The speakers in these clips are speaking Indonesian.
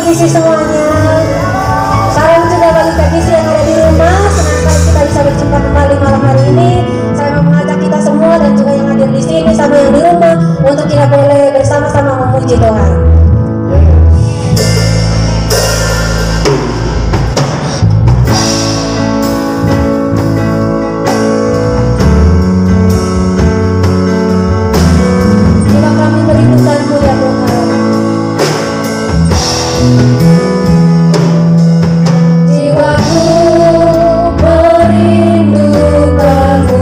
teknisi semuanya. Salam juga bagi teknisi yang ada di rumah. Senang sekali kita bisa berjumpa kembali malam hari ini. Saya mau mengajak kita semua dan juga yang hadir di sini sama yang di rumah untuk kita boleh bersama-sama memuji Tuhan. Coba kami merindukanmu ya Tuhan. Jiwaku merindukanmu.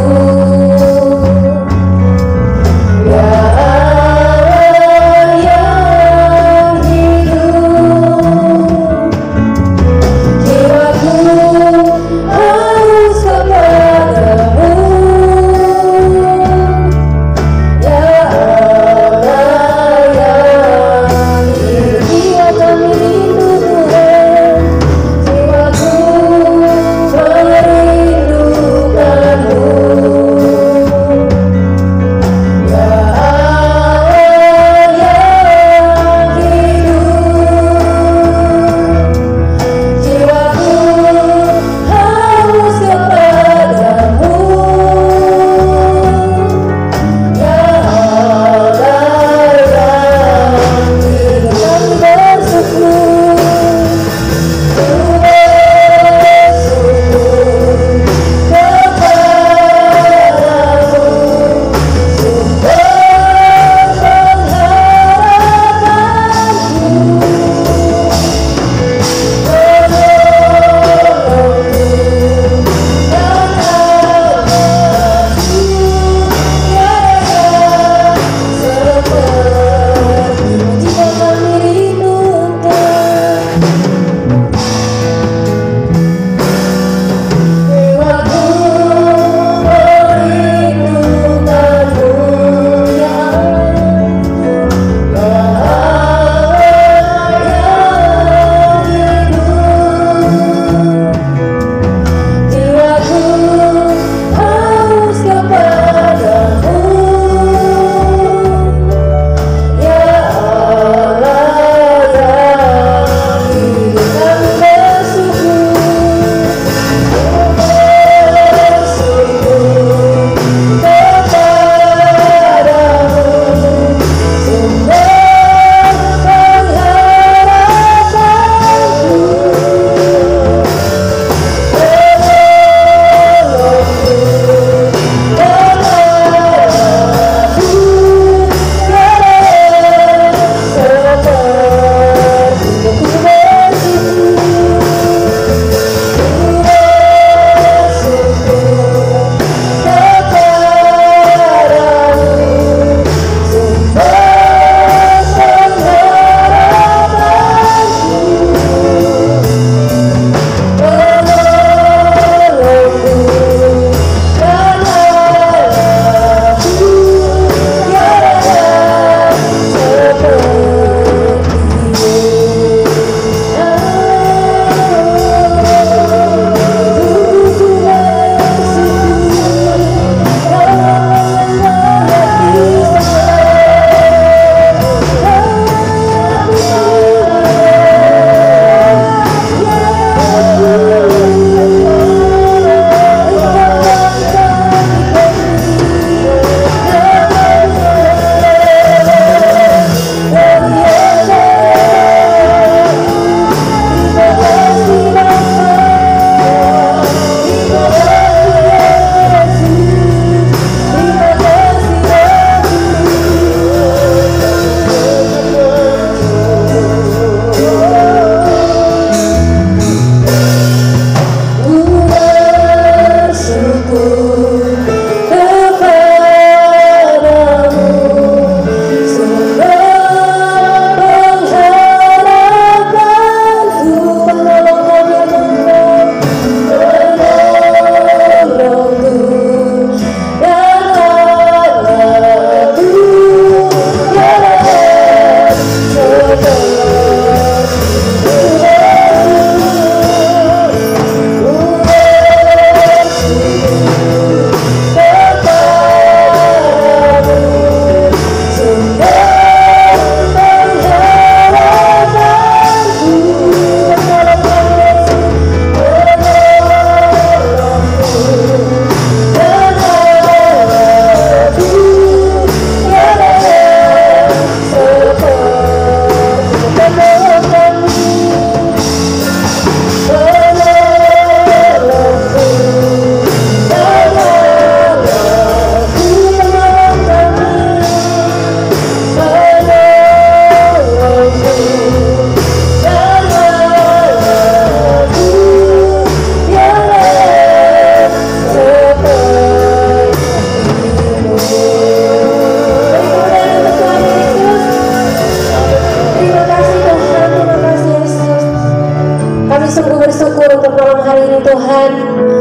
Tuhan,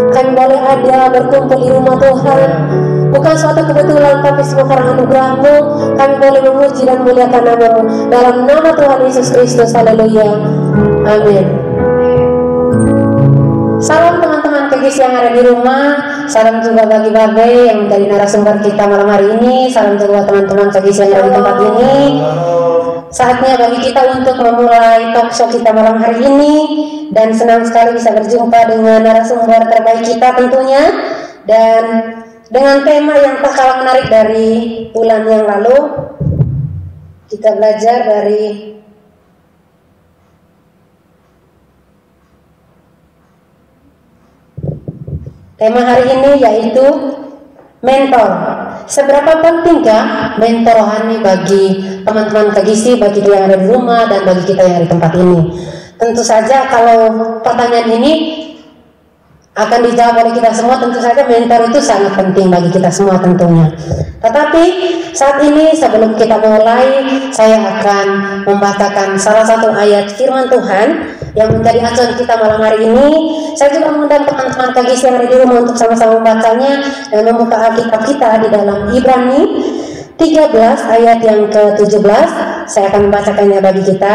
kami boleh ada berkumpul di rumah Tuhan. Bukan suatu kebetulan, tapi semua karena anugerah-Mu. Kami boleh memuji dan muliakan nama-Mu. Dalam nama Tuhan Yesus Kristus, haleluya, amin. Salam teman-teman KGC yang ada di rumah. Salam juga bagi Babe yang menjadi narasumber kita malam hari ini. Salam juga teman-teman KGC yang ada di tempat ini. Saatnya bagi kita untuk memulai talk show kita malam hari ini. Dan senang sekali bisa berjumpa dengan narasumber terbaik kita tentunya. Dan dengan tema yang tak kalah menarik dari bulan yang lalu, kita belajar dari tema hari ini, yaitu mentor. Seberapa pentingkah mentor rohani bagi teman-teman KGC, bagi dia yang ada di rumah dan bagi kita yang ada di tempat ini? Tentu saja kalau pertanyaan ini akan dijawab oleh kita semua, tentu saja mentor itu sangat penting bagi kita semua tentunya. Tetapi saat ini sebelum kita mulai, saya akan membacakan salah satu ayat firman Tuhan yang menjadi acuan kita malam hari ini. Saya juga mengundang teman-teman KGC yang ada di rumah untuk sama-sama membacanya dan membuka Alkitab kita di dalam Ibrani 13 ayat yang ke-17. Saya akan membacakannya bagi kita.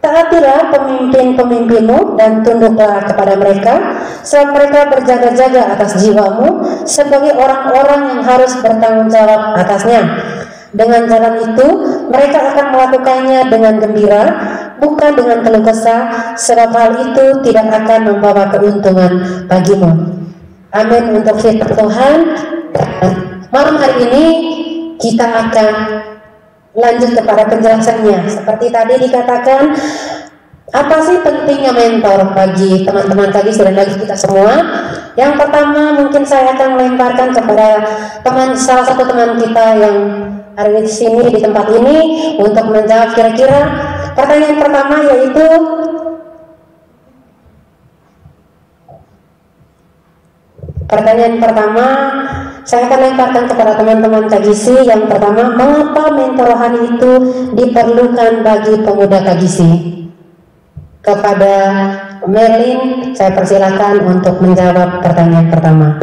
Taatilah pemimpin-pemimpinmu dan tunduklah kepada mereka, sebab mereka berjaga-jaga atas jiwamu sebagai orang-orang yang harus bertanggung jawab atasnya. Dengan jalan itu, mereka akan melakukannya dengan gembira, bukan dengan keluh kesah, sebab hal itu tidak akan membawa keuntungan bagimu. Amin untuk firman Tuhan. Malam hari ini kita akan lanjut kepada penjelasannya. Seperti tadi dikatakan, apa sih pentingnya mentor bagi teman-teman KGC dan bagi kita semua? Yang pertama, mungkin saya akan melemparkan kepada salah satu teman kita yang ada di sini di tempat ini untuk menjawab kira-kira pertanyaan pertama, yaitu pertanyaan pertama saya akan lemparkan kepada teman-teman KGC. Yang pertama, mengapa mentor rohani itu diperlukan bagi pemuda KGC? Kepada Merlin, saya persilakan untuk menjawab pertanyaan pertama.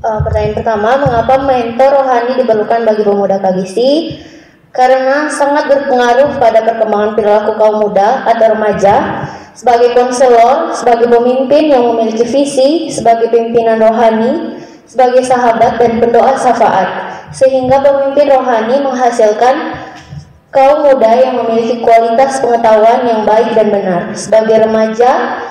Pertanyaan pertama, mengapa mentor rohani diperlukan bagi pemuda KGC? Karena sangat berpengaruh pada perkembangan perilaku kaum muda atau remaja. Sebagai konselor, sebagai pemimpin yang memiliki visi, sebagai pimpinan rohani, sebagai sahabat dan pendoa syafaat, sehingga pemimpin rohani menghasilkan kaum muda yang memiliki kualitas pengetahuan yang baik dan benar, sebagai remaja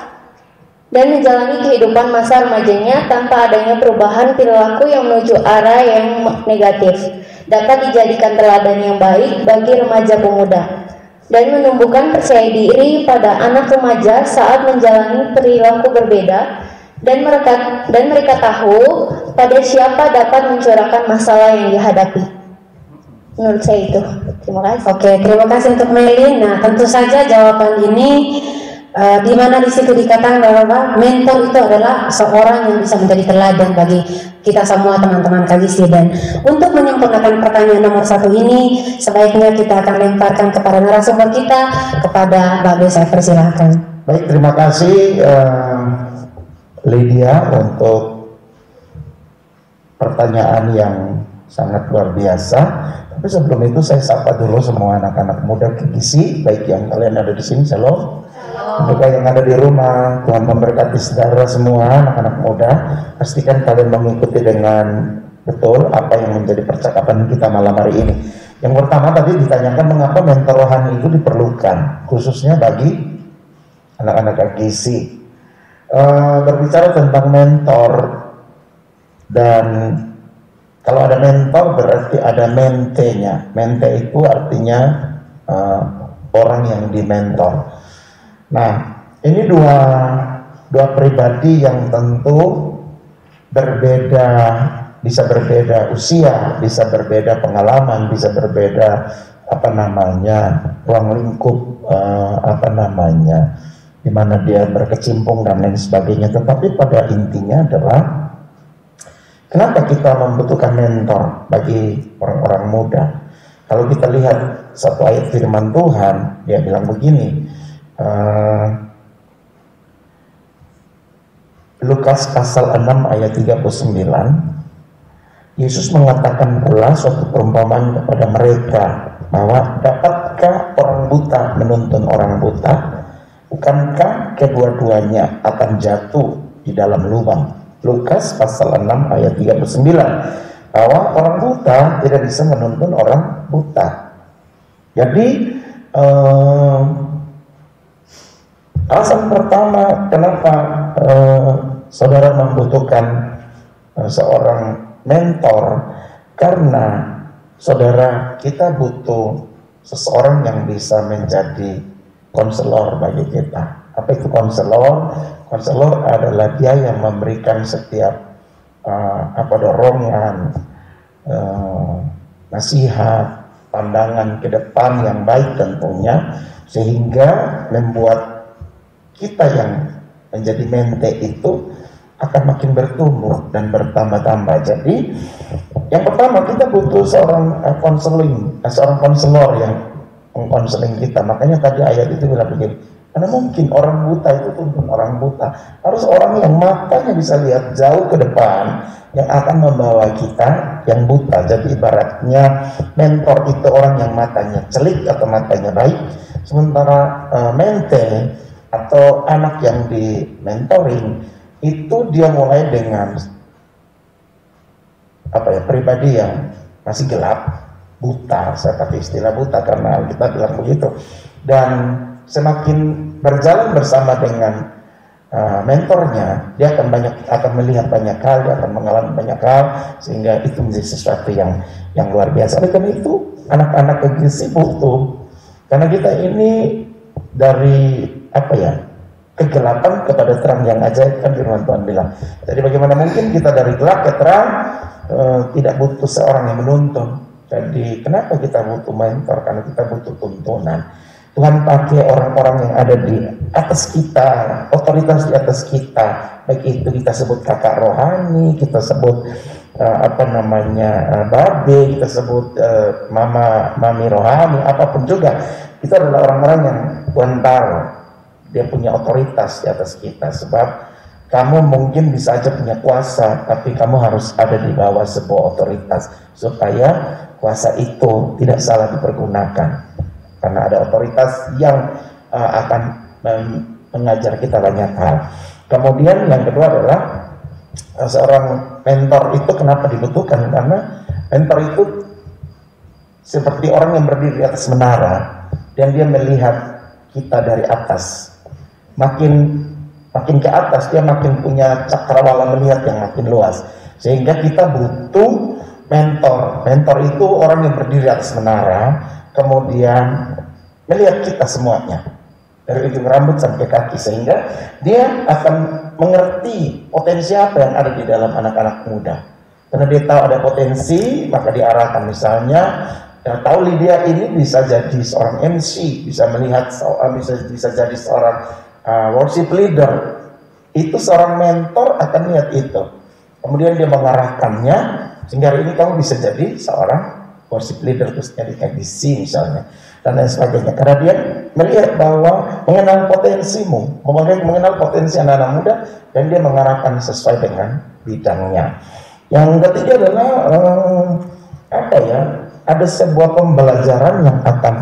dan menjalani kehidupan masa remajanya tanpa adanya perubahan perilaku yang menuju arah yang negatif, dapat dijadikan teladan yang baik bagi remaja pemuda dan menumbuhkan percaya diri pada anak remaja saat menjalani perilaku berbeda, dan mereka tahu pada siapa dapat mencurahkan masalah yang dihadapi. Menurut saya itu. Terima kasih. Oke, terima kasih untuk Melin. Nah, tentu saja jawaban ini di mana di situ dikatakan bahwa mentor itu adalah seorang yang bisa menjadi teladan bagi kita semua teman-teman KGC. Dan untuk menyempurnakan pertanyaan nomor 1 ini, sebaiknya kita akan lemparkan kepada narasumber kita, kepada Babe. Saya persilahkan. Baik, terima kasih Lydia untuk pertanyaan yang sangat luar biasa. Tapi sebelum itu saya sapa dulu semua anak-anak muda KGC, baik yang kalian ada di sini, shalom. Juga yang ada di rumah, Tuhan memberkati saudara semua anak-anak muda. Pastikan kalian mengikuti dengan betul apa yang menjadi percakapan kita malam hari ini. Yang pertama tadi ditanyakan mengapa mentor rohani itu diperlukan, khususnya bagi anak-anak KGC. Berbicara tentang mentor, dan kalau ada mentor berarti ada mente-nya. Mente itu artinya orang yang dimentor. Nah, ini dua pribadi yang tentu berbeda, bisa berbeda usia, bisa berbeda pengalaman, bisa berbeda ruang lingkup di mana dia berkecimpung dan lain sebagainya. Tetapi pada intinya adalah kenapa kita membutuhkan mentor bagi orang-orang muda? Kalau kita lihat satu ayat firman Tuhan, dia bilang begini, Lukas pasal 6 ayat 39, Yesus mengatakan pula suatu perumpamaan kepada mereka bahwa dapatkah orang buta menuntun orang buta? Bukankah kedua-duanya akan jatuh di dalam lubang? Lukas pasal 6 ayat 39, bahwa orang buta tidak bisa menuntun orang buta. Jadi alasan pertama kenapa saudara membutuhkan seorang mentor, karena saudara, kita butuh seseorang yang bisa menjadi konselor bagi kita. Apa itu konselor? Konselor adalah dia yang memberikan setiap dorongan, nasihat, pandangan ke depan yang baik tentunya, sehingga membuat kita yang menjadi mente itu akan makin bertumbuh dan bertambah-tambah. Jadi yang pertama, kita butuh seorang seorang konselor yang mengkonseling kita. Makanya tadi ayat itu bilang begini, karena mungkin orang buta itu tuntun orang buta, harus orang yang matanya bisa lihat jauh ke depan, yang akan membawa kita yang buta. Jadi ibaratnya mentor itu orang yang matanya celik atau matanya baik, sementara mente atau anak yang di mentoring itu dia mulai dengan pribadi yang masih gelap, buta. Saya pakai istilah buta karena kita bilang begitu. Dan semakin berjalan bersama dengan mentornya, dia akan melihat banyak hal, dia akan mengalami banyak hal, sehingga itu menjadi sesuatu yang luar biasa. Oleh karena itu anak-anak kegisi butuh, karena kita ini dari kegelapan kepada terang yang ajaib, kan firman Tuhan bilang. Jadi bagaimana mungkin kita dari gelap ke terang, tidak butuh seorang yang menuntun. Jadi kenapa kita butuh mentor? Karena kita butuh tuntunan. Tuhan pakai orang-orang yang ada di atas kita, otoritas di atas kita, baik itu kita sebut kakak rohani, kita sebut babe, kita sebut mami rohani, apapun juga. Itu adalah orang-orang yang Tuhan taruh. Dia punya otoritas di atas kita, sebab kamu mungkin bisa aja punya kuasa, tapi kamu harus ada di bawah sebuah otoritas supaya kuasa itu tidak salah dipergunakan, karena ada otoritas yang akan mengajar kita banyak hal. Kemudian yang kedua adalah seorang mentor itu kenapa dibutuhkan? Karena mentor itu seperti orang yang berdiri di atas menara dan dia melihat kita dari atas. Makin ke atas dia makin punya cakrawala melihat yang makin luas, sehingga kita butuh mentor. Mentor itu orang yang berdiri di atas menara, kemudian melihat kita semuanya dari ujung rambut sampai kaki, sehingga dia akan mengerti potensi apa yang ada di dalam anak-anak muda. Karena dia tahu ada potensi, maka diarahkan. Misalnya tahu Lydia ini bisa jadi seorang MC, bisa melihat, bisa jadi seorang worship leader. Itu seorang mentor akan lihat itu, kemudian dia mengarahkannya sehingga hari ini kamu bisa jadi seorang worship leader, khususnya di KGC misalnya, dan lain sebagainya. Karena dia melihat bahwa mengenal potensimu, mengenal potensi anak-anak muda, dan dia mengarahkan sesuai dengan bidangnya. Yang ketiga adalah ada sebuah pembelajaran yang akan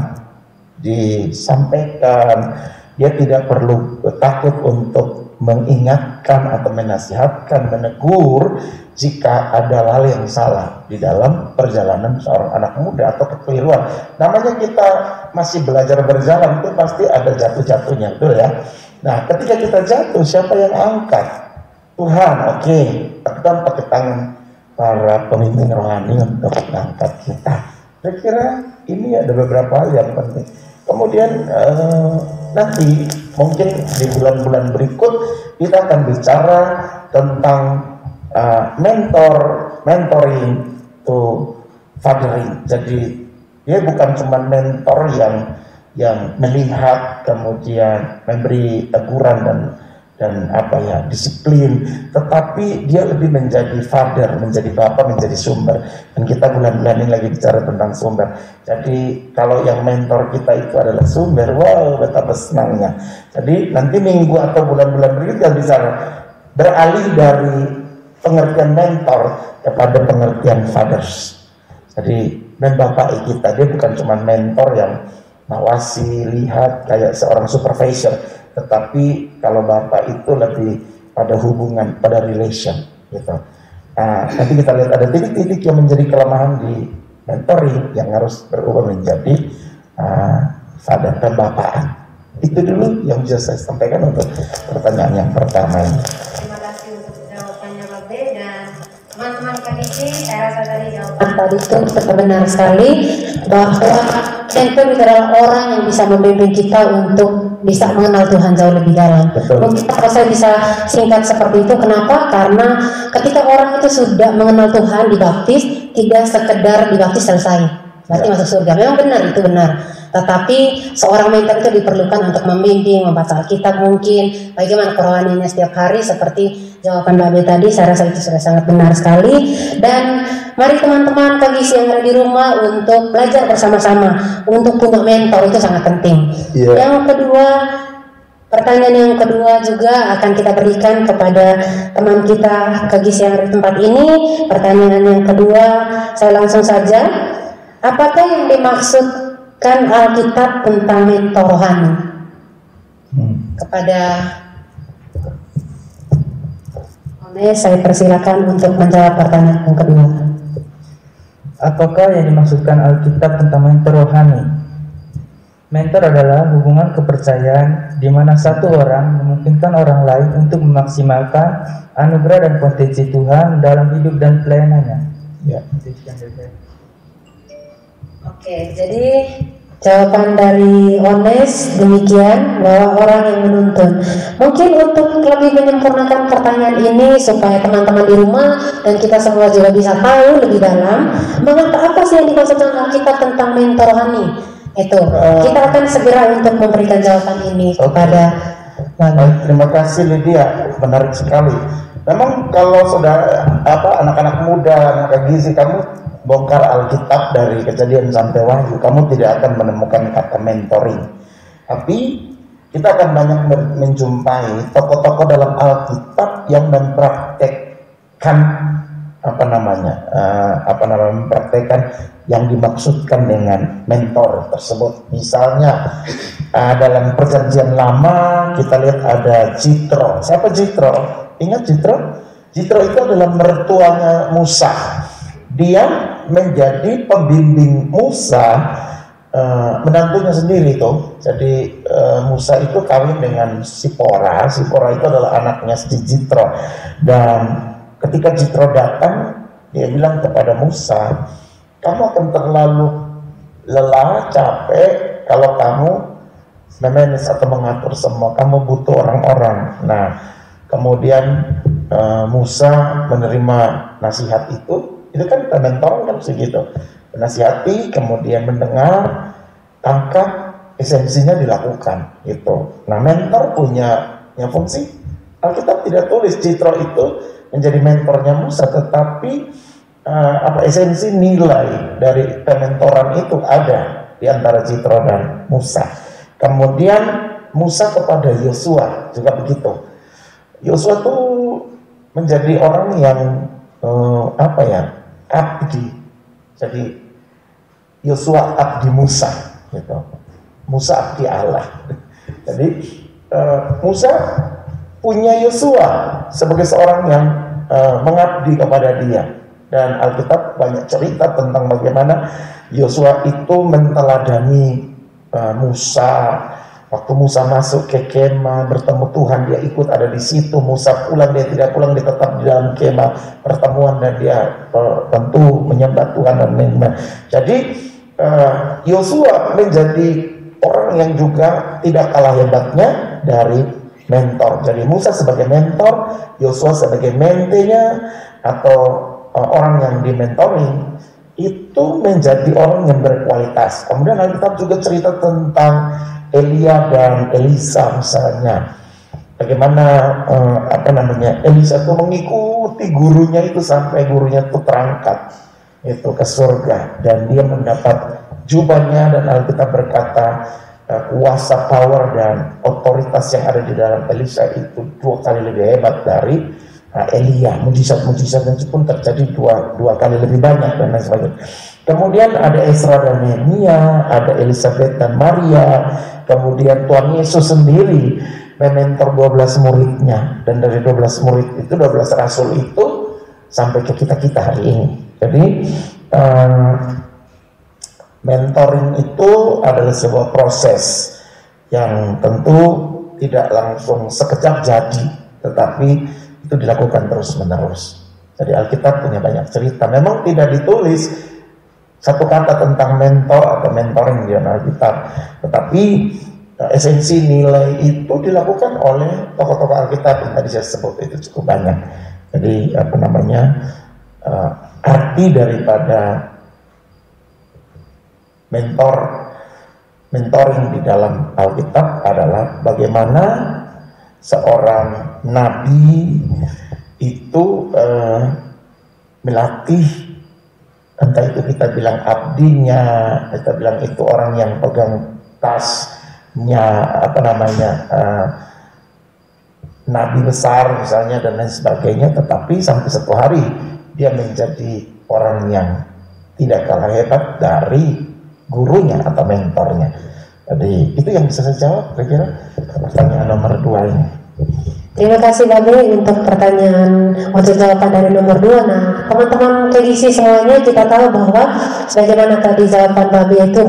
disampaikan. Dia tidak perlu takut untuk mengingatkan atau menasihatkan, menegur jika ada hal yang salah di dalam perjalanan seorang anak muda atau kekeliruan. Namanya kita masih belajar berjalan, itu pasti ada jatuh-jatuhnya, betul ya. Nah, ketika kita jatuh, siapa yang angkat? Tuhan, oke. Kita pakai tangan para pemimpin rohani untuk mengangkat kita. Saya kira ini ada beberapa hal yang penting. Kemudian nanti mungkin di bulan-bulan berikut kita akan bicara tentang mentoring to fathering. Jadi dia bukan cuma mentor yang melihat kemudian memberi teguran dan disiplin, tetapi dia lebih menjadi father, menjadi bapak, menjadi sumber. Dan kita bulan-bulan ini lagi bicara tentang sumber. Jadi kalau yang mentor kita itu adalah sumber, wow, betapa senangnya. Jadi nanti minggu atau bulan-bulan berikutnya bicara beralih dari pengertian mentor kepada pengertian fathers. Jadi membapai kita, dia bukan cuma mentor yang ngawasi, lihat kayak seorang supervisor, tetapi kalau bapak itu lebih pada hubungan, pada relation gitu. Nah, nanti kita lihat ada titik-titik yang menjadi kelemahan di mentoring yang harus berubah menjadi father, pembapaan. Itu dulu yang bisa saya sampaikan untuk pertanyaan yang pertama ini. Terima kasih untuk jawabannya Mbak B, dan teman-teman KDC, saya rasa tadi jawaban tadi itu benar sekali bahwa mentor itu adalah orang yang bisa membimbing kita untuk bisa mengenal Tuhan jauh lebih dalam. Betul. Mungkin kalau saya bisa singkat seperti itu, kenapa? Karena ketika orang itu sudah mengenal Tuhan, dibaptis, tidak sekedar dibaptis selesai, berarti masuk surga. Memang benar, itu benar. Tetapi seorang mentor itu diperlukan untuk membimbing, membaca Alkitab mungkin, bagaimana kerohaniannya setiap hari, seperti jawaban Mbak Be tadi, saya rasa itu sudah sangat benar sekali. Dan mari teman-teman KGC yang ada di rumah untuk belajar bersama-sama, untuk punya mentor itu sangat penting. Yang kedua, pertanyaan yang kedua juga akan kita berikan kepada teman kita KGC yang ada di tempat ini. Pertanyaan yang kedua, saya langsung saja, apakah yang dimaksudkan Alkitab tentang mentor rohani? Kepada saya persilakan untuk menjawab pertanyaan yang kedua. Apakah yang dimaksudkan Alkitab tentang mentor rohani? Mentor adalah hubungan kepercayaan di mana satu orang memungkinkan orang lain untuk memaksimalkan anugerah dan potensi Tuhan dalam hidup dan pelayanannya. Ya. Oke, jadi jawaban dari Ones demikian, bahwa orang yang menuntun. Mungkin untuk lebih menyempurnakan pertanyaan ini supaya teman-teman di rumah dan kita semua juga bisa tahu lebih dalam, mengapa apa sih yang dimaksudkan Alkitab tentang mentor rohani? Itu kita akan segera untuk memberikan jawaban ini kepada Baik, terima kasih Lydia, menarik sekali. Memang kalau sudah anak-anak muda, anak gizi, kamu bongkar Alkitab dari Kejadian sampai Wahyu, kamu tidak akan menemukan kata mentoring. Tapi kita akan banyak menjumpai tokoh-tokoh dalam Alkitab yang mempraktekkan mempraktekkan yang dimaksudkan dengan mentor tersebut. Misalnya dalam Perjanjian Lama kita lihat ada Jitro. Siapa Jitro? Ingat Jitro? Jitro itu adalah mertuanya Musa. Dia menjadi pembimbing Musa, menantunya sendiri tuh. Jadi Musa itu kawin dengan Sipora. Sipora itu adalah anaknya si Jitro. Dan ketika Jitro datang, dia bilang kepada Musa, kamu akan terlalu lelah, capek kalau kamu memanage atau mengatur semua. Kamu butuh orang-orang. Nah, kemudian Musa menerima nasihat itu kan mentor kan segitu, menasihati, kemudian mendengar, tangkap, esensinya dilakukan gitu. Nah, mentor punya fungsi. Alkitab tidak tulis Jitro itu menjadi mentornya Musa, tetapi esensi nilai dari pementoran itu ada di antara Jitro dan Musa. Kemudian Musa kepada Yosua juga begitu. Yosua tuh menjadi orang yang abdi. Jadi Yosua abdi Musa gitu. Musa abdi Allah. Jadi Musa punya Yosua sebagai seorang yang mengabdi kepada dia. Dan Alkitab banyak cerita tentang bagaimana Yosua itu menteladani Musa. Waktu Musa masuk ke kemah bertemu Tuhan, dia ikut ada di situ. Musa pulang, dia tidak pulang, dia tetap di dalam kemah pertemuan, dan dia tentu menyembah Tuhan dan menyembah. Jadi Yosua menjadi orang yang juga tidak kalah hebatnya dari mentor. Jadi Musa sebagai mentor, Yosua sebagai mentenya atau orang yang dimentoring itu menjadi orang yang berkualitas. Kemudian Alkitab juga cerita tentang Elia dan Elisa misalnya. Bagaimana Elisa itu mengikuti gurunya itu sampai gurunya itu terangkat itu ke surga dan dia mendapat jubahnya, dan Alkitab berkata kuasa, power dan otoritas yang ada di dalam Elisa itu 2 kali lebih hebat dari Elia. Mujizat-mujizat itu pun terjadi dua kali lebih banyak dan lain sebagainya. Kemudian ada Ezra dan Nehemia, ada Elizabeth dan Maria. Kemudian Tuhan Yesus sendiri mementor 12 muridnya, dan dari 12 murid itu 12 rasul itu sampai ke kita hari ini. Jadi mentoring itu adalah sebuah proses yang tentu tidak langsung sekejap jadi, tetapi itu dilakukan terus-menerus. Jadi Alkitab punya banyak cerita. Memang tidak ditulis satu kata tentang mentor atau mentoring di dalam Alkitab, tetapi esensi nilai itu dilakukan oleh tokoh-tokoh Alkitab yang tadi saya sebut itu cukup banyak. Jadi arti daripada mentoring di dalam Alkitab adalah bagaimana seorang nabi itu melatih, entah itu kita bilang abdinya, kita bilang itu orang yang pegang tasnya, nabi besar misalnya dan lain sebagainya, tetapi sampai satu hari dia menjadi orang yang tidak kalah hebat dari gurunya atau mentornya. Jadi itu yang bisa saya jawab kira-kira pertanyaan nomor 2 ini. Terima kasih Babe untuk pertanyaan untuk jawaban dari nomor 2. Nah, teman-teman KGC semuanya, kita tahu bahwa sebagaimana tadi jawaban Babe itu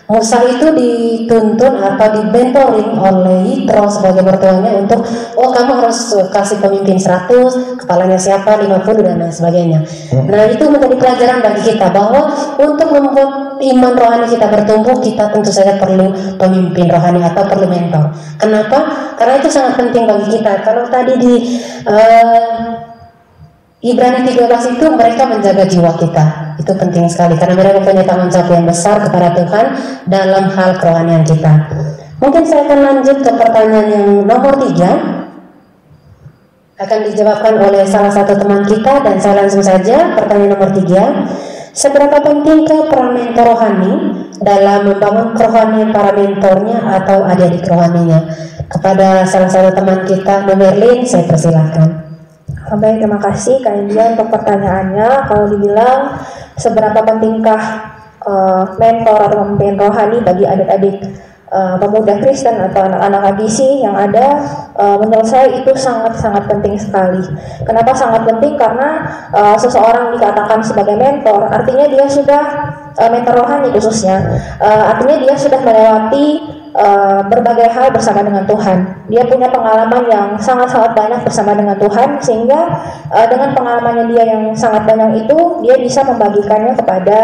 Musa itu dituntun atau dibentoring oleh Yitro sebagai mertuanya untuk kamu harus kasih pemimpin 100, kepalanya siapa 50 dan lain sebagainya. Nah, itu menjadi pelajaran bagi kita bahwa untuk membuat iman rohani kita bertumbuh, kita tentu saja perlu pemimpin rohani atau perlu mentor. Kenapa? Karena itu sangat penting bagi kita. Kalau tadi di Ibrani 13 itu mereka menjaga jiwa kita. Itu penting sekali karena mereka punya tanggung jawab yang besar kepada Tuhan dalam hal kerohanian kita. Mungkin saya akan lanjut ke pertanyaan yang nomor 3. Akan dijawabkan oleh salah satu teman kita dan saya langsung saja pertanyaan nomor 3. Seberapa pentingkah peran mentor rohani dalam membangun kerohanian para mentornya atau adik-adik rohaninya? Kepada salah satu teman kita, Merlin, saya persilahkan. Baik, terima kasih Kak India untuk pertanyaannya. Kalau dibilang seberapa pentingkah mentor atau pemimpin rohani bagi adik-adik pemuda Kristen atau anak-anak AGC yang ada, menurut saya itu sangat-sangat penting sekali. Kenapa sangat penting? Karena seseorang dikatakan sebagai mentor, artinya dia sudah mentor rohani khususnya, artinya dia sudah melewati berbagai hal bersama dengan Tuhan. Dia punya pengalaman yang sangat-sangat banyak bersama dengan Tuhan, sehingga dengan pengalamannya dia yang sangat banyak itu, dia bisa membagikannya kepada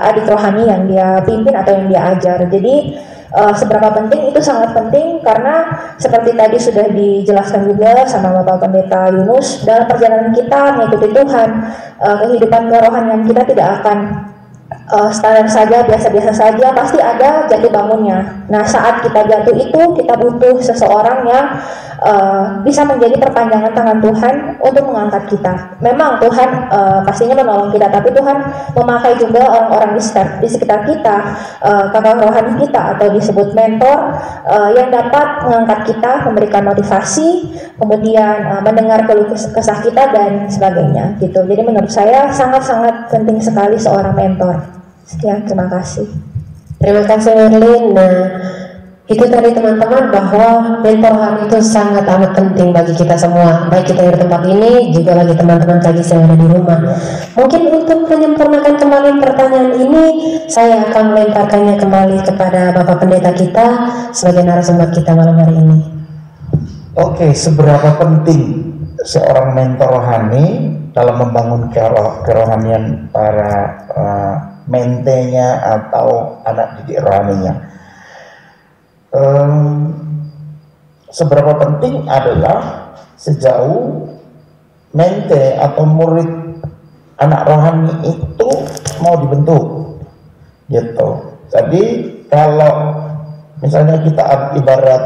adik rohani yang dia pimpin atau yang dia ajar. Jadi seberapa penting itu sangat penting, karena seperti tadi sudah dijelaskan juga sama Bapak Pendeta Yunus, dalam perjalanan kita mengikuti Tuhan, kehidupan kerohanian kita tidak akan standar saja, biasa-biasa saja, pasti ada jatuh bangunnya. Nah, saat kita jatuh itu, kita butuh seseorang yang bisa menjadi perpanjangan tangan Tuhan untuk mengangkat kita. Memang Tuhan pastinya menolong kita, tapi Tuhan memakai juga orang-orang di sekitar kita, kakak rohani kita atau disebut mentor, yang dapat mengangkat kita, memberikan motivasi, kemudian mendengar keluh kesah kita dan sebagainya gitu. Jadi menurut saya sangat-sangat penting sekali seorang mentor. Sekian, terima kasih. Terima kasih Merlin. Nah, itu tadi teman-teman bahwa mentor rohani itu sangat amat penting bagi kita semua, baik kita yang di tempat ini juga bagi teman-teman KGC yang ada di rumah. Mungkin untuk menyempurnakan kembali pertanyaan ini, saya akan melemparkannya kembali kepada Bapak Pendeta kita sebagai narasumber kita malam hari ini. Oke, seberapa penting seorang mentor rohani dalam membangun kerohanian para mentenya atau anak didik rohaninya? Seberapa penting adalah sejauh mente atau murid anak rohani itu mau dibentuk gitu. Jadi kalau misalnya kita ibarat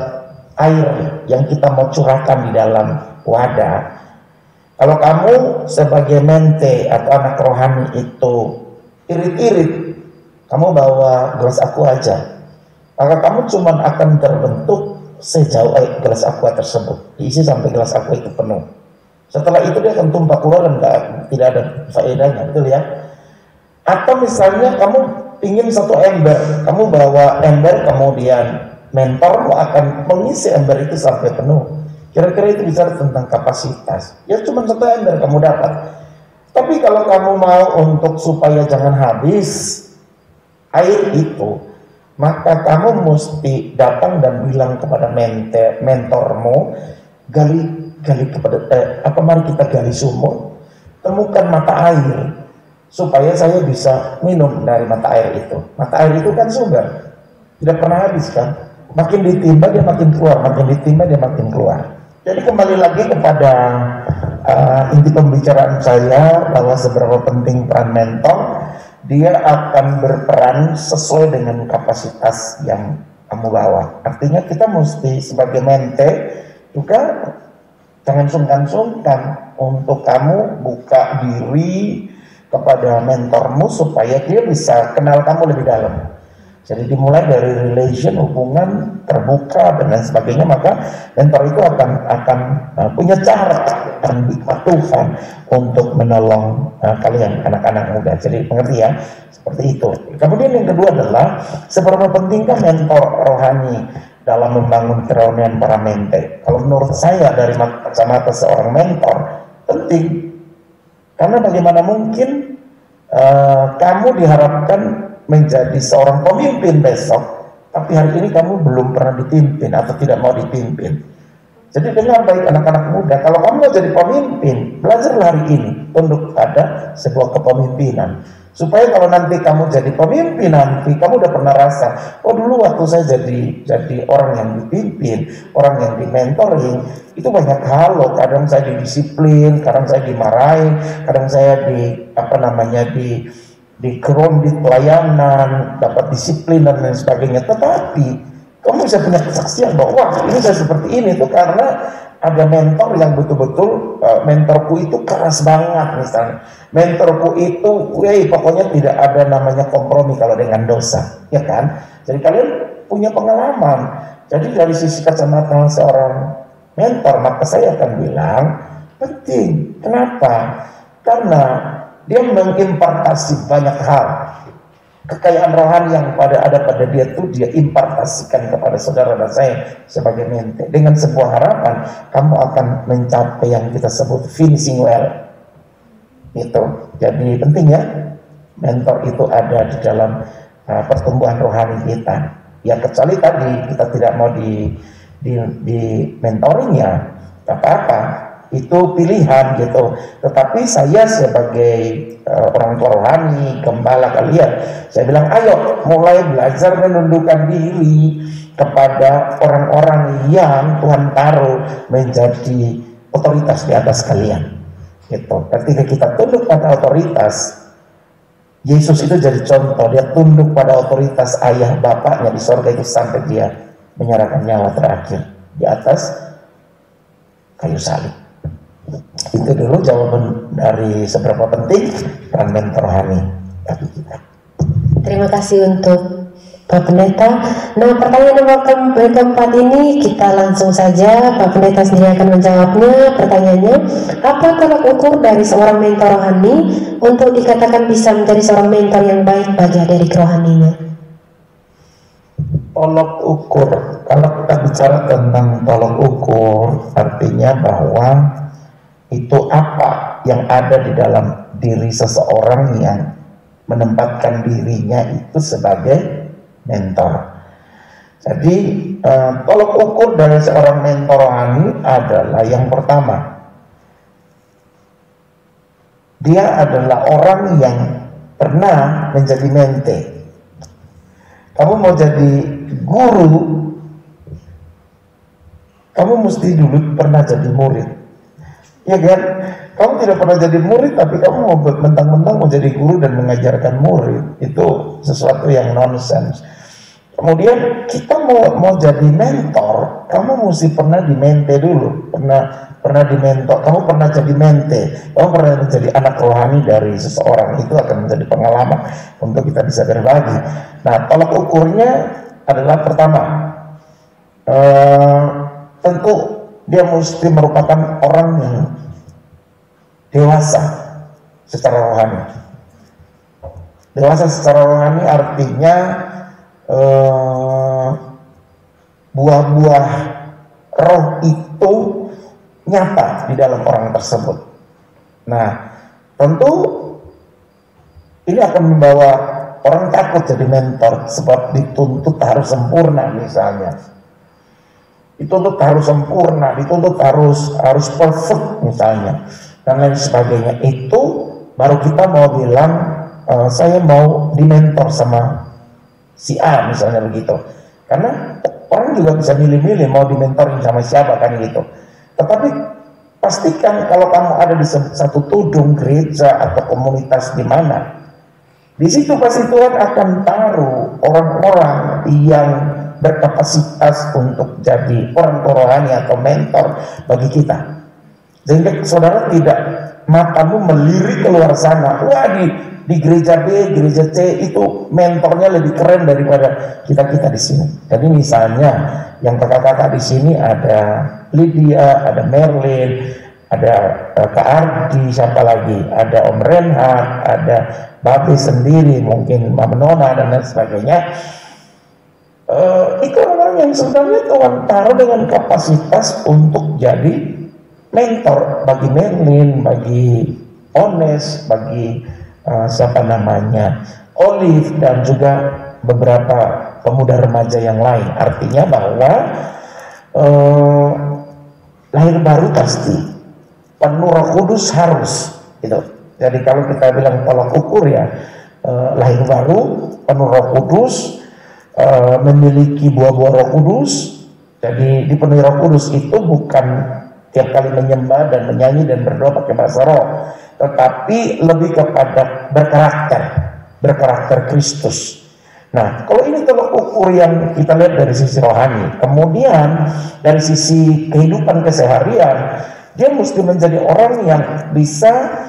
air yang kita mau curahkan di dalam wadah, kalau kamu sebagai mente atau anak rohani itu irit-irit, kamu bawa gelas aku aja. maka kamu cuma akan terbentuk sejauh gelas aqua tersebut diisi sampai gelas aqua itu penuh. Setelah itu dia akan tumpah keluar dan tidak ada faedahnya, betul ya? Atau misalnya kamu ingin satu ember, kamu bawa ember, kemudian mentormu akan mengisi ember itu sampai penuh. Kira-kira itu bicara tentang kapasitas. Ya cuma satu ember kamu dapat. Tapi kalau kamu mau untuk supaya jangan habis air itu, maka kamu mesti datang dan bilang kepada mentormu, gali kepada mari kita gali sumur, temukan mata air supaya saya bisa minum dari mata air itu. Mata air itu kan sumber, tidak pernah habis kan? Makin ditimba dia makin keluar, makin ditimba dia makin keluar. Jadi kembali lagi kepada inti pembicaraan saya bahwa seberapa penting peran mentor. Dia akan berperan sesuai dengan kapasitas yang kamu bawa. Artinya kita mesti sebagai mente juga jangan sungkan-sungkan untuk kamu buka diri kepada mentormu supaya dia bisa kenal kamu lebih dalam. Jadi dimulai dari relation, hubungan terbuka dan lain sebagainya, maka mentor itu akan punya cara dan hikmat Tuhan untuk menolong kalian anak-anak muda. Jadi mengerti ya, seperti itu. Kemudian yang kedua adalah seberapa pentingkah mentor rohani dalam membangun kerohanian para mente. Kalau menurut saya dari kacamata seorang mentor penting, karena bagaimana mungkin kamu diharapkan menjadi seorang pemimpin besok, tapi hari ini kamu belum pernah dipimpin atau tidak mau dipimpin. Jadi dengar baik anak-anak muda, kalau kamu mau jadi pemimpin, belajarlah hari ini tunduk pada sebuah kepemimpinan. Supaya kalau nanti kamu jadi pemimpin nanti, kamu udah pernah rasa, oh dulu waktu saya jadi orang yang dipimpin, orang yang dimentoring, itu banyak hal loh. Kadang saya didisiplin, kadang saya dimarahin, kadang saya di pelayanan, dapat disiplin dan lain sebagainya. Tetapi kamu bisa punya kesaksian bahwa wah ini saya seperti ini tuh karena ada mentor yang betul-betul mentorku itu keras banget misalnya. Mentorku itu, pokoknya tidak ada namanya kompromi kalau dengan dosa, ya kan? Jadi kalian punya pengalaman. Jadi dari sisi kacamata seorang mentor, maka saya akan bilang penting. Kenapa? Karena dia mengimpartasi banyak hal. Kekayaan rohani yang ada pada dia tuh dia impartasikan kepada saudara dan saya sebagai mente. Dengan sebuah harapan kamu akan mencapai yang kita sebut finishing well. Itu. Jadi penting ya, mentor itu ada di dalam pertumbuhan rohani kita. Ya kecuali tadi kita tidak mau di mentoring ya, apa-apa. Itu pilihan gitu. Tetapi saya sebagai orang tua rohani, gembala kalian, saya bilang ayo mulai belajar menundukkan diri kepada orang-orang yang Tuhan taruh menjadi otoritas di atas kalian gitu. Ketika kita tunduk pada otoritas, Yesus itu jadi contoh. Dia tunduk pada otoritas ayah bapaknya di sorga itu sampai dia menyerahkan nyawa terakhir di atas kayu salib. Itu dulu jawaban dari seberapa penting peran mentor rohani bagi kita. Terima kasih untuk Pak Pendeta. Nah, pertanyaan nomor keempat ini kita langsung saja Pak Pendeta sendiri akan menjawabnya. Pertanyaannya, apa tolak ukur dari seorang mentor rohani untuk dikatakan bisa menjadi seorang mentor yang baik bagi adik rohaninya? Tolak ukur, kalau kita bicara tentang tolak ukur, artinya bahwa itu apa yang ada di dalam diri seseorang yang menempatkan dirinya itu sebagai mentor. Jadi tolak ukur dari seorang mentor rohani adalah yang pertama, dia adalah orang yang pernah menjadi mente. Kamu mau jadi guru, kamu mesti dulu pernah jadi murid. Ya kan? Kamu tidak pernah jadi murid, tapi kamu mau mentang-mentang mau jadi guru dan mengajarkan murid. Itu sesuatu yang nonsens. Kemudian kita mau jadi mentor, kamu mesti pernah di mente dulu, pernah di mentor, kamu pernah jadi mente, kamu pernah menjadi anak rohani dari seseorang. Itu akan menjadi pengalaman untuk kita bisa berbagi. Nah, tolak ukurnya adalah pertama, tentu dia mesti merupakan orang yang dewasa secara rohani. Dewasa secara rohani artinya buah-buah roh itu nyata di dalam orang tersebut. Nah, tentu ini akan membawa orang takut jadi mentor, sebab dituntut harus sempurna misalnya. Dituntut harus sempurna, dituntut harus perfect misalnya, dan lain sebagainya. Itu baru kita mau bilang, saya mau dimentor sama si A misalnya begitu. Karena orang juga bisa milih-milih mau dimentorin sama siapa kan gitu. Tetapi pastikan kalau kamu ada di satu tudung gereja atau komunitas di mana, di situ pasti Tuhan akan taruh orang-orang yang berkapasitas untuk jadi orang rohani atau mentor bagi kita. Sehingga saudara tidak matamu melirik keluar sana, wah di gereja B, gereja C itu mentornya lebih keren daripada kita di sini. Jadi misalnya yang kakak-kakak di sini ada Lydia, ada Merlin, ada Kak Ardi, siapa lagi, ada Om Renhat, ada Babe sendiri, mungkin Mama Nona dan lain sebagainya. Itu orang yang sebenarnya Tuhan taruh dengan kapasitas untuk jadi mentor bagi Merlin, bagi Ones, bagi siapa namanya Olive, dan juga beberapa pemuda remaja yang lain. Artinya bahwa lahir baru pasti penuh Roh Kudus harus gitu. Jadi kalau kita bilang tolak ukur ya, lahir baru penuh Roh Kudus, memiliki buah-buah Roh Kudus. Jadi dipenuhi Roh Kudus itu bukan tiap kali menyembah dan menyanyi dan berdoa pakai bahasa roh, tetapi lebih kepada berkarakter Kristus. Nah, kalau ini tolak ukur yang kita lihat dari sisi rohani. Kemudian dari sisi kehidupan keseharian, dia mesti menjadi orang yang bisa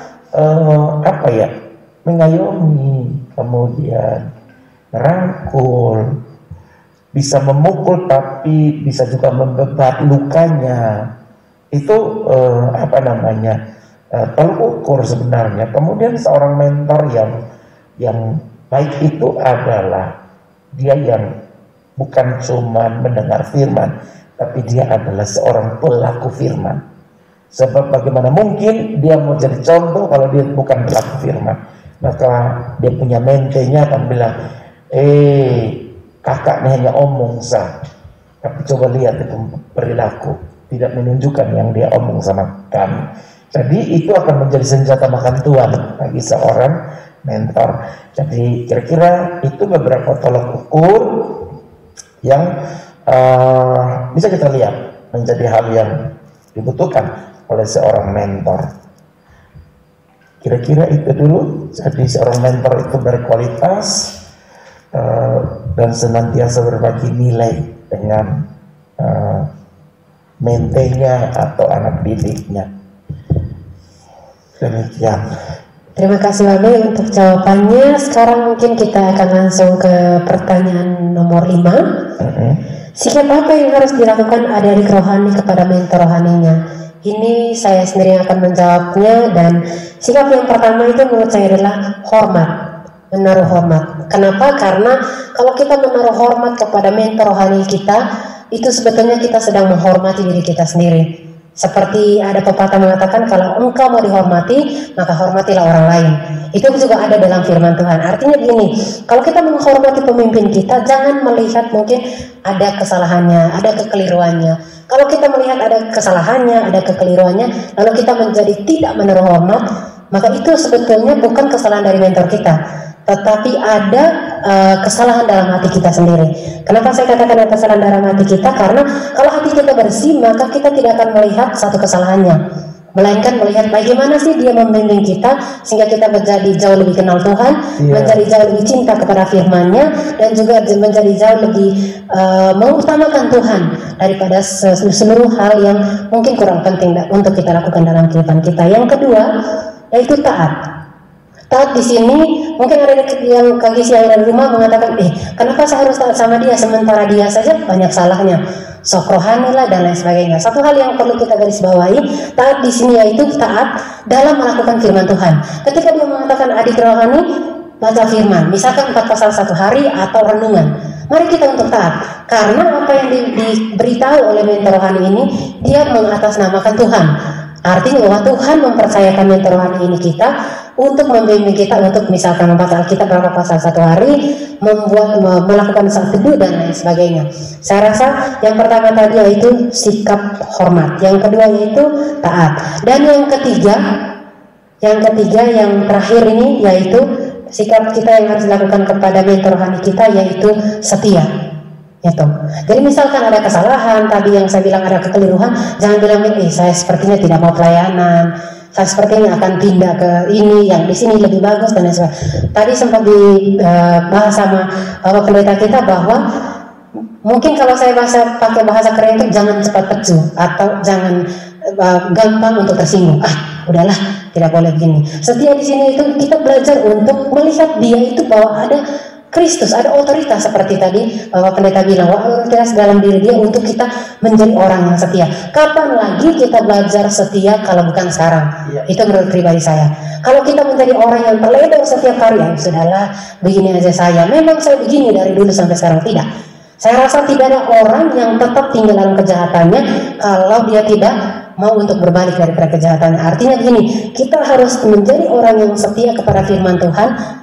mengayomi, kemudian merangkul, bisa memukul tapi bisa juga membebat lukanya. Itu tolak ukur sebenarnya. Kemudian seorang mentor yang baik itu adalah dia yang bukan cuma mendengar firman, tapi dia adalah seorang pelaku firman. Sebab bagaimana mungkin dia mau jadi contoh kalau dia bukan pelaku firman? Maka dia punya mentenya akan bilang, kakak ini hanya omong sah, tapi coba lihat itu perilaku, tidak menunjukkan yang dia omong sama kami. Jadi itu akan menjadi senjata makan tuan bagi seorang mentor. Jadi kira-kira itu beberapa tolak ukur yang bisa kita lihat menjadi hal yang dibutuhkan oleh seorang mentor. Kira-kira itu dulu. Jadi seorang mentor itu berkualitas dan senantiasa berbagi nilai dengan mentenya atau anak didiknya. Demikian. Terima kasih Babe untuk jawabannya. Sekarang mungkin kita akan langsung ke pertanyaan nomor 5. Sikap apa yang harus dilakukan adik-adik rohani kepada mentor rohaninya? Ini saya sendiri yang akan menjawabnya, dan sikap yang pertama itu menurut saya adalah hormat, menaruh hormat. Kenapa? Karena kalau kita menaruh hormat kepada mentor rohani kita, itu sebetulnya kita sedang menghormati diri kita sendiri. Seperti ada pepatah mengatakan, kalau engkau mau dihormati, maka hormatilah orang lain. Itu juga ada dalam firman Tuhan. Artinya begini, kalau kita menghormati pemimpin kita, jangan melihat mungkin ada kesalahannya, ada kekeliruannya. Kalau kita melihat ada kesalahannya, ada kekeliruannya, lalu kita menjadi tidak menaruh hormat, maka itu sebetulnya bukan kesalahan dari mentor kita, tetapi ada kesalahan dalam hati kita sendiri. Kenapa saya katakan ada kesalahan dalam hati kita? Karena kalau hati kita bersih, maka kita tidak akan melihat satu kesalahannya, melainkan melihat bagaimana sih dia membimbing kita sehingga kita menjadi jauh lebih kenal Tuhan, menjadi jauh lebih cinta kepada firman-Nya, dan juga menjadi jauh lebih mengutamakan Tuhan daripada seluruh hal yang mungkin kurang penting untuk kita lakukan dalam kehidupan kita. Yang kedua, yaitu taat. Taat di sini mungkin ada yang kagisi yang ada di rumah mengatakan, kenapa saya harus taat sama dia sementara dia saja banyak salahnya, sok rohani lah dan lain sebagainya. Satu hal yang perlu kita garis bawahi, taat di sini yaitu taat dalam melakukan firman Tuhan. Ketika dia mengatakan adik rohani, baca firman, misalkan 4 pasal 1 hari atau renungan. Mari kita untuk taat, karena apa yang diberitahu oleh mentor rohani ini, dia mengatasnamakan Tuhan. Artinya bahwa Tuhan mempercayakan mentor rohani ini kita untuk membimbing kita untuk misalkan membaca Alkitab berapa pasal 1 hari, melakukan saat teduh dan lain sebagainya. Saya rasa yang pertama tadi yaitu sikap hormat, yang kedua yaitu taat, dan yang ketiga yang terakhir ini yaitu sikap kita yang harus dilakukan kepada mentor rohani kita yaitu setia. Gitu. Jadi misalkan ada kesalahan tadi yang saya bilang, ada kekeliruan, jangan bilang saya sepertinya tidak mau pelayanan, saya sepertinya akan pindah ke ini, yang di sini lebih bagus dan lain sebagainya. Tadi sempat dibahas sama Bapak Pendeta kita bahwa mungkin kalau saya pakai bahasa keren itu jangan cepat pecu atau jangan gampang untuk tersinggung. Udahlah, tidak boleh begini. Setia di sini itu kita belajar untuk melihat dia itu bahwa ada Kristus, ada otoritas seperti tadi Bapak Pendeta bilang, otoritas dalam diri dia untuk kita menjadi orang yang setia. Kapan lagi kita belajar setia kalau bukan sekarang? Itu menurut pribadi saya. Kalau kita menjadi orang yang terledor setiap hari, sudahlah, begini aja saya. Memang saya begini dari dulu sampai sekarang, tidak. Saya rasa tidak ada orang yang tetap tinggal dalam kejahatannya kalau dia tidak mau untuk berbalik dari kejahatannya. Artinya begini, kita harus menjadi orang yang setia kepada firman Tuhan.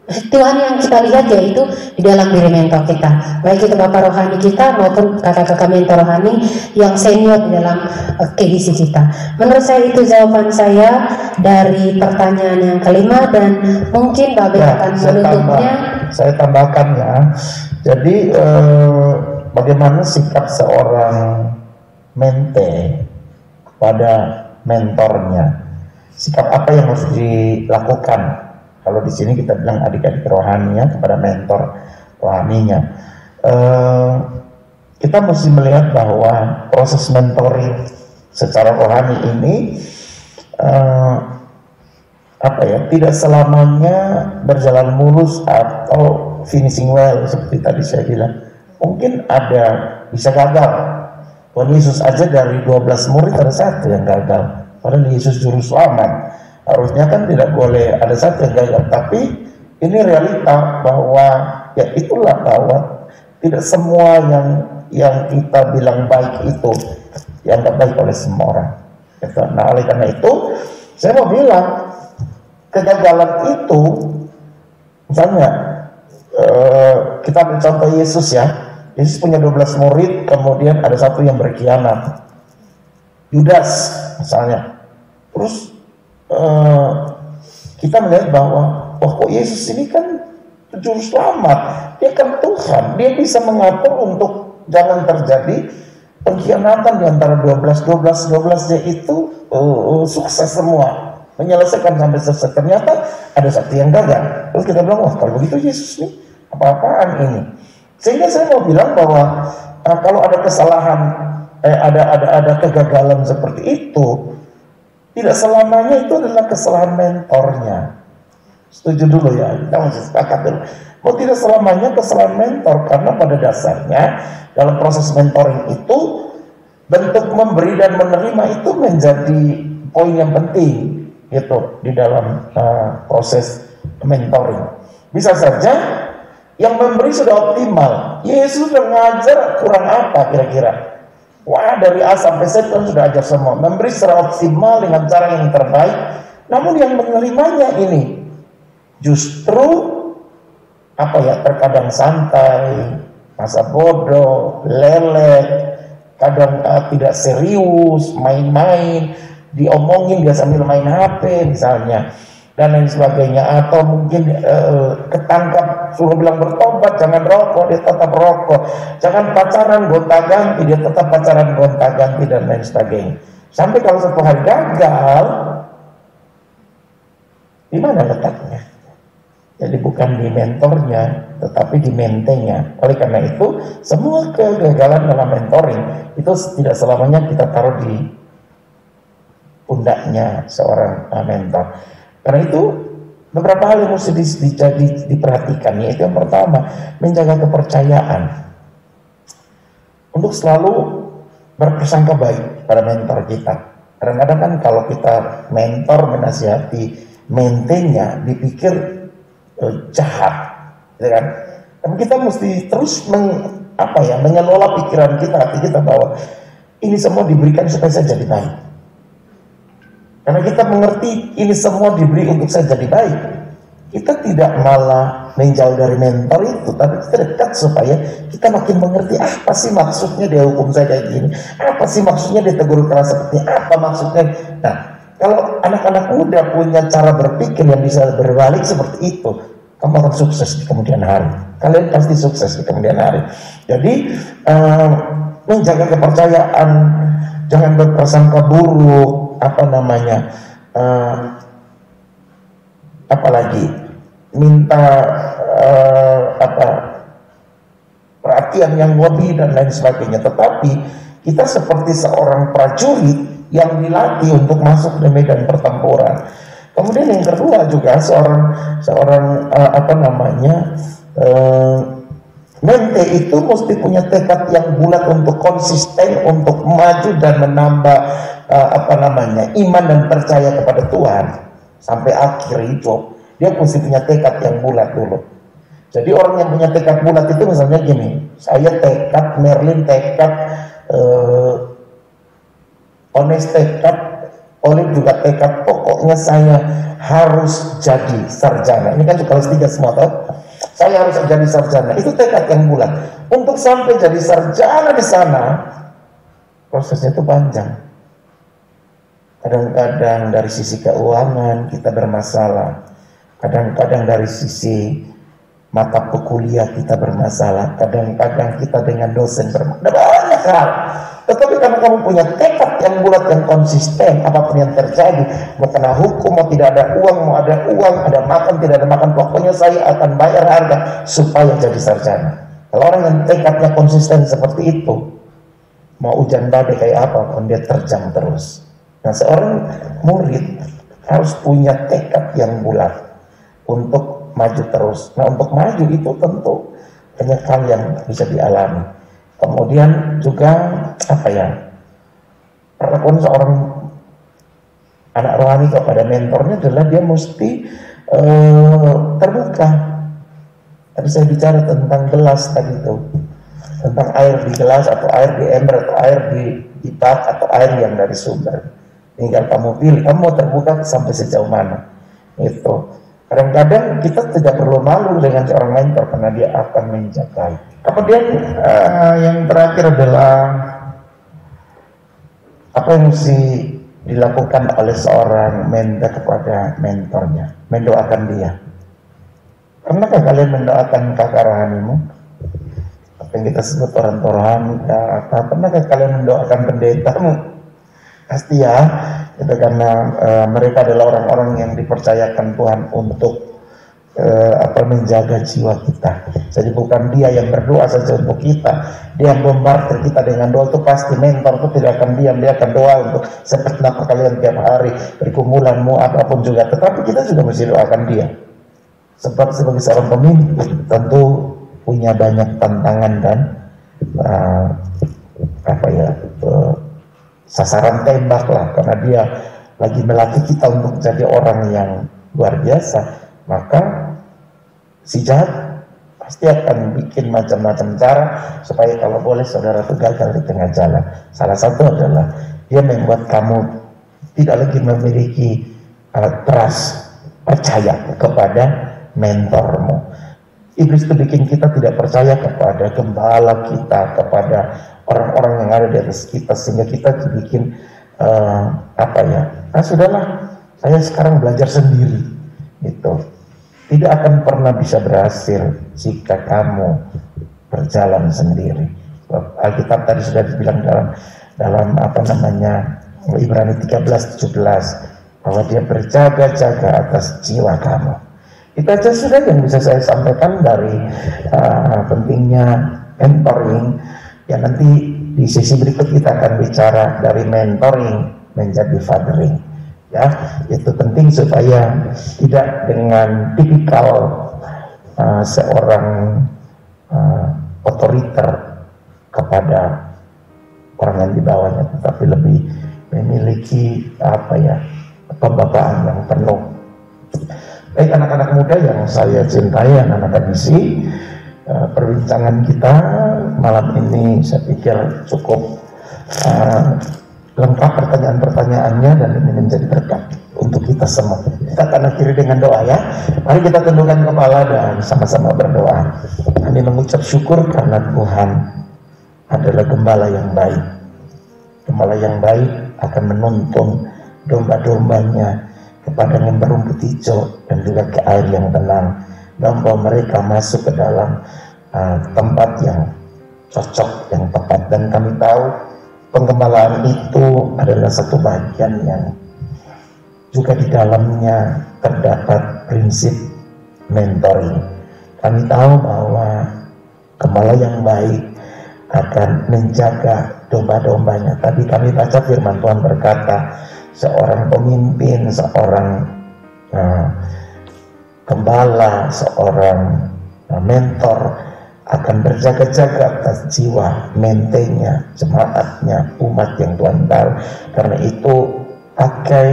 Tuhan yang kita lihat yaitu di dalam diri mentor kita, baik itu bapak rohani kita maupun kakak-kakak mentor rohani yang senior di dalam KGC kita. Menurut saya itu jawaban saya dari pertanyaan yang kelima, dan mungkin Babe akan menutupnya. Saya tambahkan ya. Jadi bagaimana sikap seorang mente pada mentornya? Sikap apa yang harus dilakukan? Kalau di sini kita bilang adik-adik rohaninya kepada mentor rohaninya, kita mesti melihat bahwa proses mentoring secara rohani ini tidak selamanya berjalan mulus atau finishing well seperti tadi saya bilang. Mungkin bisa gagal. Tuhan Yesus aja dari 12 murid ada 1 yang gagal. Padahal Yesus juru selamat. Harusnya kan tidak boleh ada 1 yang gagal, tapi ini realita bahwa ya itulah bahwa tidak semua yang kita bilang baik itu dianggap baik oleh semua orang. Nah, oleh karena itu saya mau bilang kegagalan itu, misalnya kita ambil contoh Yesus ya. Yesus punya 12 murid, kemudian ada 1 yang berkhianat, Yudas misalnya. Terus kita melihat bahwa kok Yesus ini kan juru selamat, dia kan Tuhan, dia bisa mengatur untuk jangan terjadi pengkhianatan di antara 12-nya itu sukses semua, menyelesaikan sampai selesai. Ternyata ada 1 yang gagal. Terus kita bilang, kalau begitu Yesus nih apa-apaan ini? Sehingga saya mau bilang bahwa kalau ada kesalahan, ada kegagalan seperti itu, tidak selamanya itu adalah kesalahan mentornya. Setuju dulu ya, kita masih sepakat dulu. Tidak selamanya kesalahan mentor, karena pada dasarnya dalam proses mentoring itu bentuk memberi dan menerima itu menjadi poin yang penting gitu di dalam proses mentoring. Bisa saja yang memberi sudah optimal, Yesus sudah ngajar kurang apa kira-kira? Wah, dari A sampai Z kan sudah ajar semua, memberi secara optimal dengan cara yang terbaik. Namun yang menerimanya ini justru terkadang santai, masa bodoh, lelet, kadang tidak serius, main-main, diomongin dia sambil main HP misalnya, dan lain sebagainya. Atau mungkin ketangkap suruh bilang bertobat, jangan rokok, dia tetap rokok. Jangan pacaran gonta-ganti, dia tetap pacaran gonta-ganti, dan lain sebagainya. Sampai kalau 1 hari gagal, di mana letaknya? Jadi bukan di mentornya, tetapi di mentenya. Oleh karena itu, semua kegagalan dalam mentoring itu tidak selamanya kita taruh di pundaknya seorang mentor. Karena itu beberapa hal yang mesti diperhatikan, yaitu yang pertama, menjaga kepercayaan untuk selalu berprasangka baik pada mentor kita. Kadang-kadang kan kalau kita mentor menasihati mentennya dipikir jahat, ya kan? Tapi kita mesti terus mengelola pikiran kita, hati kita bahwa ini semua diberikan supaya saya jadi baik. Karena kita mengerti ini semua diberi untuk saya jadi baik, kita tidak malah menjauh dari mentor itu, tapi kita dekat supaya kita makin mengerti apa sih maksudnya dia hukum saya kayak gini, apa sih maksudnya dia tegur keras seperti apa maksudnya. Nah, kalau anak-anak muda punya cara berpikir yang bisa berbalik seperti itu, kamu akan sukses di kemudian hari. Kalian pasti sukses di kemudian hari. Jadi menjaga kepercayaan, jangan berprasangka buruk, apalagi minta perhatian yang lebih dan lain sebagainya. Tetapi kita seperti seorang prajurit yang dilatih untuk masuk ke medan pertempuran. Kemudian yang kedua juga seorang mente itu mesti punya tekad yang bulat untuk konsisten, untuk maju dan menambah iman dan percaya kepada Tuhan sampai akhir hidup. Dia mesti punya tekad yang bulat dulu. Jadi orang yang punya tekad bulat itu misalnya gini, saya tekad, Merlin tekad, Ones tekad, Olive juga tekad, pokoknya saya harus jadi sarjana. Ini kan kelas 3 semua tahu. Saya harus jadi sarjana. Itu tekad yang bulat. Untuk sampai jadi sarjana di sana, prosesnya itu panjang. Kadang-kadang dari sisi keuangan kita bermasalah. Kadang-kadang dari sisi mata kuliah kita bermasalah. Kadang-kadang kita dengan dosen bermasalah. Banyak hal. Tetapi karena kamu punya tekad yang bulat, yang konsisten, apapun yang terjadi, mau kena hukum, mau tidak ada uang, mau ada uang, ada makan, tidak ada makan, pokoknya saya akan bayar harga supaya jadi sarjana. Kalau orang yang tekadnya konsisten seperti itu, mau hujan badai kayak apapun, dia terjang terus. Nah, seorang murid harus punya tekad yang bulat untuk maju terus. Nah, untuk maju itu tentu banyak hal yang bisa dialami. Kemudian juga perlakuan seorang anak rohani kepada mentornya adalah dia mesti terbuka. Tadi saya bicara tentang gelas tadi itu, tentang air di gelas atau air di ember atau air di bak atau air yang dari sumber. Tinggal kamu pilih, kamu mau terbuka sampai sejauh mana. Itu. Kadang-kadang kita tidak perlu malu dengan seorang mentor karena dia akan menjagai. Kemudian yang terakhir adalah apa yang mesti dilakukan oleh seorang mentor kepada mentornya, mendoakan dia. Pernahkah kalian mendoakan kakak rohanimu? Apa yang kita sebut orang rohani? Pernahkah kalian mendoakan pendetamu? Pasti ya, itu karena mereka adalah orang-orang yang dipercayakan Tuhan untuk menjaga jiwa kita. Jadi bukan dia yang berdoa saja untuk kita, dia yang bombardir kita dengan doa. Itu pasti mentor itu tidak akan diam, dia akan doa untuk seperti apa kalian tiap hari, pergumulanmu apapun juga. Tetapi kita juga mesti doakan dia. Sebab sebagai seorang pemimpin tentu punya banyak tantangan dan sasaran tembak lah, karena dia lagi melatih kita untuk jadi orang yang luar biasa. Maka si jahat pasti akan bikin macam-macam cara supaya kalau boleh saudara itu gagal di tengah jalan. Salah satu adalah dia membuat kamu tidak lagi memiliki trust, percaya kepada mentormu. Iblis itu bikin kita tidak percaya kepada gembala kita, kepada orang-orang yang ada di atas kita, sehingga kita dibikin sudahlah, saya sekarang belajar sendiri. Gitu. Tidak akan pernah bisa berhasil jika kamu berjalan sendiri. Alkitab tadi sudah dibilang dalam Ibrani 13:17 bahwa dia berjaga-jaga atas jiwa kamu. Itu aja sudah yang bisa saya sampaikan dari pentingnya mentoring. Ya, nanti di sesi berikut kita akan bicara dari mentoring menjadi fathering. Ya, itu penting supaya tidak dengan tipikal seorang otoriter kepada orang yang di bawahnya, tetapi lebih memiliki pembapaan yang penuh. Baik anak-anak muda yang saya cintai, anak-anak KGC, perbincangan kita malam ini saya pikir cukup lengkap pertanyaan-pertanyaannya dan ini menjadi berkat untuk kita semua. Kita akan akhiri dengan doa ya. Mari kita tundukkan kepala dan sama-sama berdoa. Kami mengucap syukur karena Tuhan adalah gembala yang baik. Gembala yang baik akan menuntun domba-dombanya ke padang yang berumput hijau dan juga ke air yang tenang. Dan bahwa mereka masuk ke dalam tempat yang cocok, yang tepat. Dan kami tahu penggembalaan itu adalah satu bagian yang juga di dalamnya terdapat prinsip mentoring. Kami tahu bahwa gembala yang baik akan menjaga domba-dombanya. Tadi kami baca firman Tuhan berkata, seorang pemimpin, seorang gembala, seorang mentor akan berjaga-jaga atas jiwa mentenya, jemaatnya, umat yang Tuhan tahu. Karena itu pakai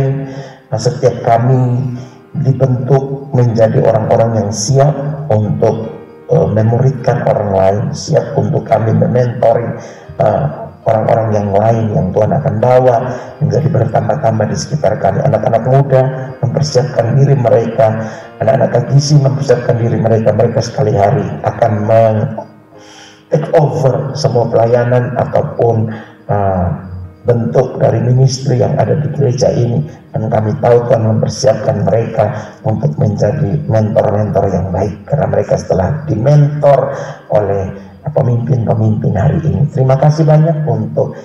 setiap kami dibentuk menjadi orang-orang yang siap untuk memuridkan orang lain, siap untuk kami mementoring orang-orang yang lain yang Tuhan akan bawa menjadi bertambah-tambah di sekitar kami. Anak-anak muda mempersiapkan diri mereka, anak-anak KGC mempersiapkan diri mereka. Mereka sekali hari akan take over semua pelayanan ataupun bentuk dari ministry yang ada di gereja ini. Dan kami tahu Tuhan mempersiapkan mereka untuk menjadi mentor-mentor yang baik, karena mereka setelah dimentor oleh pemimpin-pemimpin hari ini. Terima kasih banyak untuk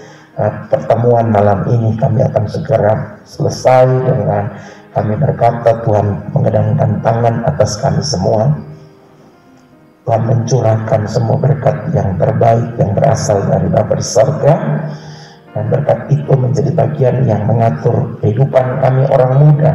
pertemuan malam ini. Kami akan segera selesai dengan kami berkata Tuhan mengedangkan tangan atas kami semua. Tuhan mencurahkan semua berkat yang terbaik yang berasal dari Bapa di surga, dan berkat itu menjadi bagian yang mengatur kehidupan kami orang muda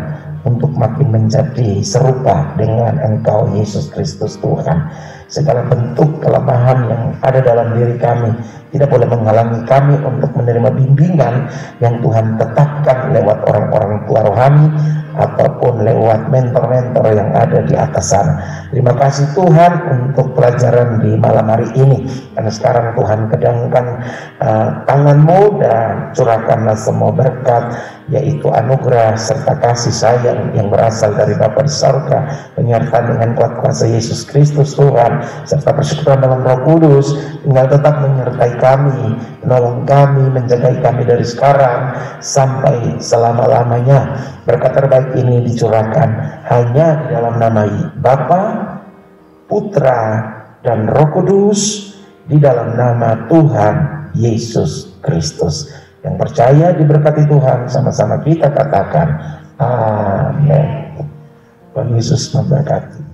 untuk makin menjadi serupa dengan Engkau Yesus Kristus Tuhan. Segala bentuk kelemahan yang ada dalam diri kami tidak boleh menghalangi kami untuk menerima bimbingan yang Tuhan tetapkan lewat orang-orang tua rohani ataupun lewat mentor-mentor yang ada di atas sana. Terima kasih Tuhan untuk pelajaran di malam hari ini. Dan sekarang Tuhan kedangkan tangan-Mu dan curahkanlah semua berkat, yaitu anugerah serta kasih sayang yang berasal dari Bapa di surga, penyertaan dengan kuat kuasa Yesus Kristus Tuhan, serta persekutuan dalam Roh Kudus tinggal tetap menyertai kami, menolong kami, menjaga kami dari sekarang sampai selama-lamanya. Berkat terbaik ini dicurahkan hanya di dalam nama Bapa, Putra, dan Roh Kudus, di dalam nama Tuhan Yesus Kristus. Yang percaya diberkati Tuhan, sama-sama kita katakan amin. Tuhan Yesus memberkati.